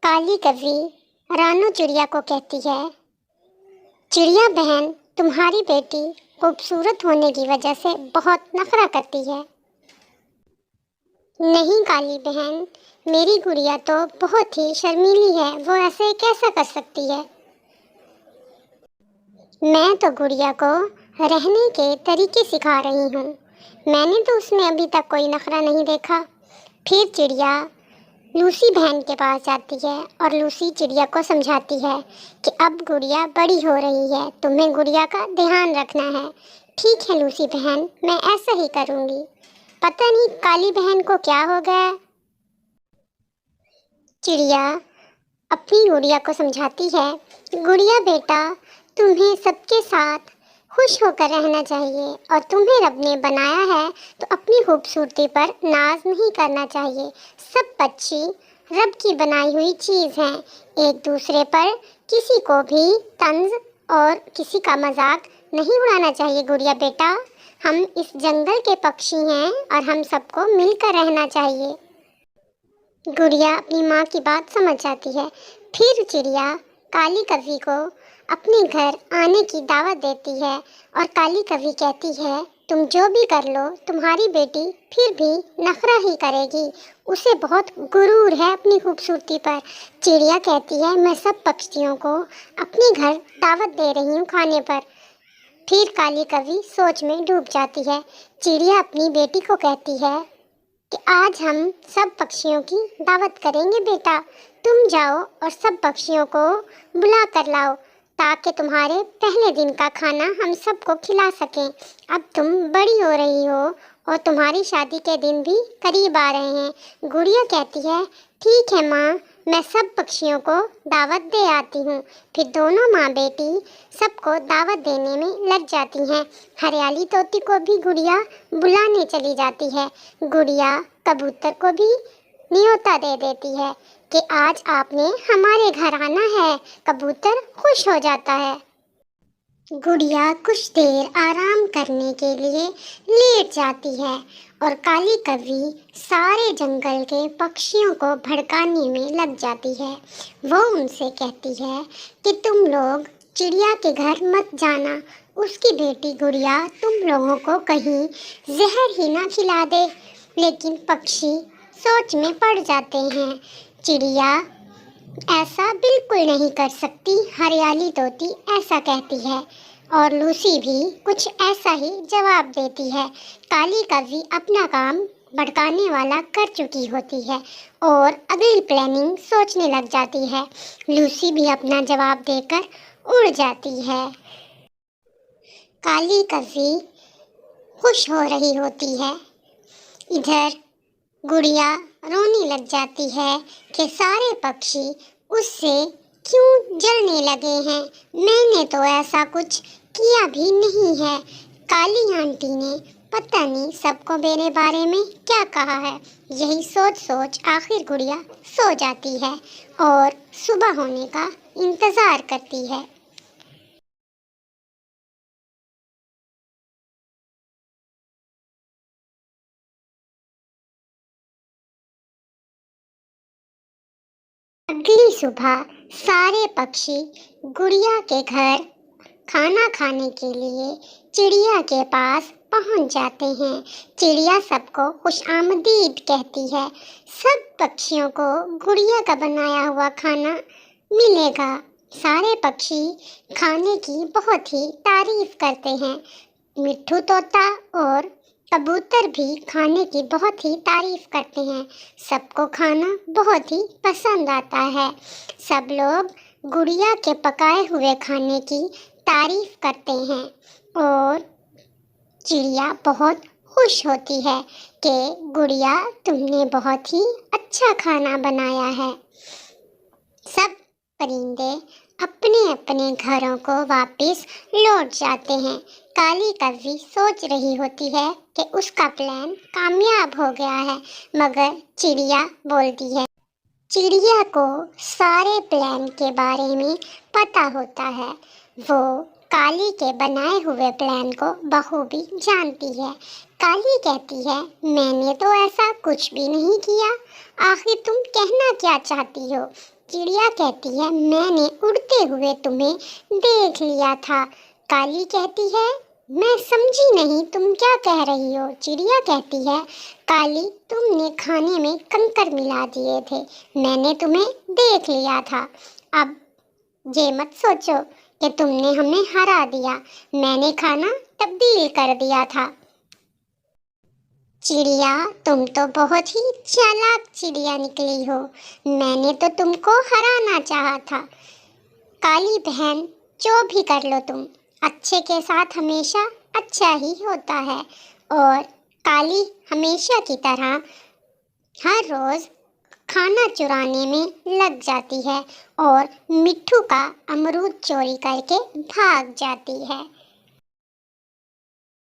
काली कवि रानू चिड़िया को कहती है, चिड़िया बहन तुम्हारी बेटी खूबसूरत होने की वजह से बहुत नखरा करती है। नहीं काली बहन, मेरी गुड़िया तो बहुत ही शर्मीली है, वो ऐसे कैसा कर सकती है। मैं तो गुड़िया को रहने के तरीके सिखा रही हूँ, मैंने तो उसमें अभी तक कोई नखरा नहीं देखा। फिर चिड़िया लूसी बहन के पास जाती है और लूसी चिड़िया को समझाती है कि अब गुड़िया बड़ी हो रही है, तुम्हें गुड़िया का ध्यान रखना है। ठीक है लूसी बहन, मैं ऐसा ही करूँगी। पता नहीं काली बहन को क्या हो गया। चिड़िया अपनी गुड़िया को समझाती है, गुड़िया बेटा, तुम्हें सबके साथ खुश होकर रहना चाहिए और तुम्हें रब ने बनाया है तो अपनी खूबसूरती पर नाज नहीं करना चाहिए। सब पक्षी रब की बनाई हुई चीज़ हैं, एक दूसरे पर किसी को भी तंज और किसी का मजाक नहीं उड़ाना चाहिए। गुड़िया बेटा, हम इस जंगल के पक्षी हैं और हम सबको मिलकर रहना चाहिए। गुड़िया अपनी माँ की बात समझ जाती है। फिर चिड़िया काली कवि को अपने घर आने की दावत देती है और काली कवि कहती है, तुम जो भी कर लो तुम्हारी बेटी फिर भी नखरा ही करेगी, उसे बहुत गुरूर है अपनी खूबसूरती पर। चिड़िया कहती है, मैं सब पक्षियों को अपने घर दावत दे रही हूँ खाने पर। फिर काली कवि सोच में डूब जाती है। चिड़िया अपनी बेटी को कहती है कि आज हम सब पक्षियों की दावत करेंगे बेटा, तुम जाओ और सब पक्षियों को बुला कर लाओ ताकि तुम्हारे पहले दिन का खाना हम सबको खिला सकें। अब तुम बड़ी हो रही हो और तुम्हारी शादी के दिन भी करीब आ रहे हैं। गुड़िया कहती है, ठीक है माँ, मैं सब पक्षियों को दावत दे आती हूँ। फिर दोनों माँ बेटी सबको दावत देने में लग जाती हैं। हरियाली तोती को भी गुड़िया बुलाने चली जाती है। गुड़िया कबूतर को भी न्योता दे देती है कि आज आपने हमारे घर आना है। कबूतर खुश हो जाता है। गुड़िया कुछ देर आराम करने के लिए लेट जाती है और काली कवि सारे जंगल के पक्षियों को भड़काने में लग जाती है। वो उनसे कहती है कि तुम लोग चिड़िया के घर मत जाना, उसकी बेटी गुड़िया तुम लोगों को कहीं जहर ही ना खिला दे। लेकिन पक्षी सोच में पड़ जाते हैं। चिड़िया ऐसा बिल्कुल नहीं कर सकती, हरियाली तोती ऐसा कहती है और लूसी भी कुछ ऐसा ही जवाब देती है। काली कवि अपना काम भड़काने वाला कर चुकी होती है और अगली प्लानिंग सोचने लग जाती है। लूसी भी अपना जवाब देकर उड़ जाती है। काली कवि खुश हो रही होती है। इधर गुड़िया रोने लग जाती है कि सारे पक्षी उससे क्यों जलने लगे हैं, मैंने तो ऐसा कुछ किया भी नहीं है। काली आंटी ने पता नहीं सबको मेरे बारे में क्या कहा है। यही सोच सोच आखिर गुड़िया सो जाती है और सुबह होने का इंतज़ार करती है। अगली सुबह सारे पक्षी गुड़िया के घर खाना खाने के लिए चिड़िया के पास पहुंच जाते हैं। चिड़िया सबको खुशामदीद कहती है। सब पक्षियों को गुड़िया का बनाया हुआ खाना मिलेगा। सारे पक्षी खाने की बहुत ही तारीफ करते हैं। मिट्ठू तोता और कबूतर भी खाने की बहुत ही तारीफ करते हैं। सबको खाना बहुत ही पसंद आता है। सब लोग गुड़िया के पकाए हुए खाने की तारीफ करते हैं और चिड़िया बहुत खुश होती है कि गुड़िया तुमने बहुत ही अच्छा खाना बनाया है। सब परिंदे अपने अपने घरों को वापस लौट जाते हैं। काली कवि सोच रही होती है कि उसका प्लान कामयाब हो गया है, मगर चिड़िया बोलती है। चिड़िया को सारे प्लान के बारे में पता होता है। वो काली के बनाए हुए प्लान को बखूबी जानती है। काली कहती है, मैंने तो ऐसा कुछ भी नहीं किया, आखिर तुम कहना क्या चाहती हो? चिड़िया कहती है, मैंने उड़ते हुए तुम्हें देख लिया था। काली कहती है, मैं समझी नहीं तुम क्या कह रही हो। चिड़िया कहती है, काली तुमने खाने में कंकर मिला दिए थे, मैंने तुम्हें देख लिया था। अब ये मत सोचो कि तुमने हमें हरा दिया, मैंने खाना तब्दील कर दिया था। चिड़िया, तुम तो बहुत ही चालाक चिड़िया निकली हो, मैंने तो तुमको हराना चाहा था। काली बहन, जो भी कर लो तुम, अच्छे के साथ हमेशा अच्छा ही होता है। और काली हमेशा की तरह हर रोज़ खाना चुराने में लग जाती है और मिट्ठू का अमरूद चोरी करके भाग जाती है।